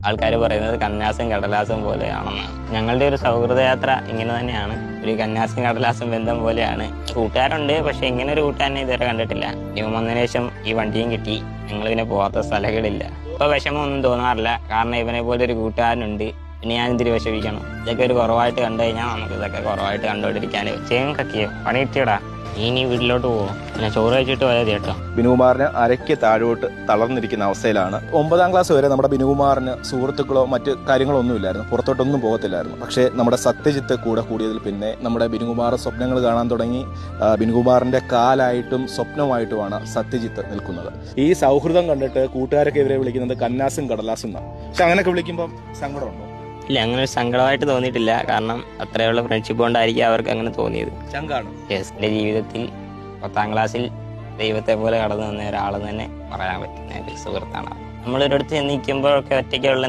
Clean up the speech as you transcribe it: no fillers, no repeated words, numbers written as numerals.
ആൾക്കാർ പറയുന്നത് കന്നാസും കടലാസും പോലെയാണെന്നാണ്. ഞങ്ങളുടെ ഒരു സൗഹൃദയാത്ര ഇങ്ങനെ തന്നെയാണ്. ഒരു കന്നാസും കടലാസും ബന്ധം പോലെയാണ്. കൂട്ടുകാരുണ്ട്, പക്ഷെ ഇങ്ങനെ ഒരു കൂട്ടുകാരനെ ഇതുവരെ കണ്ടിട്ടില്ല. ഇവൻ വന്നതിന് ശേഷം ഈ വണ്ടിയും കിട്ടി. ഞങ്ങൾ പിന്നെ പോകാത്ത സ്ഥലങ്ങളില്ല. ഇപ്പൊ വിഷമമൊന്നും തോന്നാറില്ല, കാരണം ഇവനെ പോലെ ഒരു കൂട്ടുകാരനുണ്ട്. പിന്നെ ഞാൻ എന്തിരി വിഷമിക്കണം? ഇതൊക്കെ ഒരു കുറവായിട്ട് കണ്ടു കഴിഞ്ഞാൽ നമുക്ക് ഇതൊക്കെ കുറവായിട്ട് കണ്ടുകൊണ്ടിരിക്കാൻ ചെയ്യും. കക്കിയോ പണി കിട്ടിയടാ, ഇനി വീട്ടിലോട്ട് പോവോ? പിന്നെ ചോറ് കഴിച്ചിട്ട് പോയാൽ കേട്ടോ. ബിനുകുമാറിന് അരയ്ക്ക് താഴോട്ട് തളർന്നിരിക്കുന്ന അവസ്ഥയിലാണ്. 9ാം ക്ലാസ് വരെ നമ്മുടെ ബിനുകുമാറിന് സുഹൃത്തുക്കളോ മറ്റ് കാര്യങ്ങളോ ഒന്നും ഇല്ലായിരുന്നു, പുറത്തോട്ടൊന്നും പോകത്തില്ലായിരുന്നു. പക്ഷേ നമ്മുടെ സത്യജിത്ത് കൂടെ കൂടിയതിൽ പിന്നെ നമ്മുടെ ബിനുകുമാർ സ്വപ്നങ്ങൾ കാണാൻ തുടങ്ങി. ബിനുകുമാറിന്റെ കാലായിട്ടും സ്വപ്നമായിട്ടുമാണ് സത്യജിത്ത് നിൽക്കുന്നത്. ഈ സൗഹൃദം കണ്ടിട്ട് കൂട്ടുകാരൊക്കെ ഇവരെ വിളിക്കുന്നത് കന്നാസും കടലാസും എന്നാണ്. പക്ഷെ അങ്ങനെയൊക്കെ വിളിക്കുമ്പോൾ സങ്കടമുണ്ടോ? ഇല്ല, അങ്ങനെ ഒരു സങ്കടമായിട്ട് തോന്നിയിട്ടില്ല. കാരണം അത്രയുള്ള ഫ്രണ്ട്ഷിപ്പ് കൊണ്ടായിരിക്കും അവർക്ക് അങ്ങനെ തോന്നിയത്. ചങ്കാണ്. യെസ്, എൻ്റെ ജീവിതത്തിൽ 10ാം ക്ലാസ്സിൽ ദൈവത്തെ പോലെ കടന്നു വന്ന ഒരാളെന്ന് തന്നെ പറയാൻ പറ്റുന്ന ഒരു സുഹൃത്താണ്. നമ്മളൊരിടത്ത് നിൽക്കുമ്പോഴൊക്കെ ഒറ്റയ്ക്കുള്ള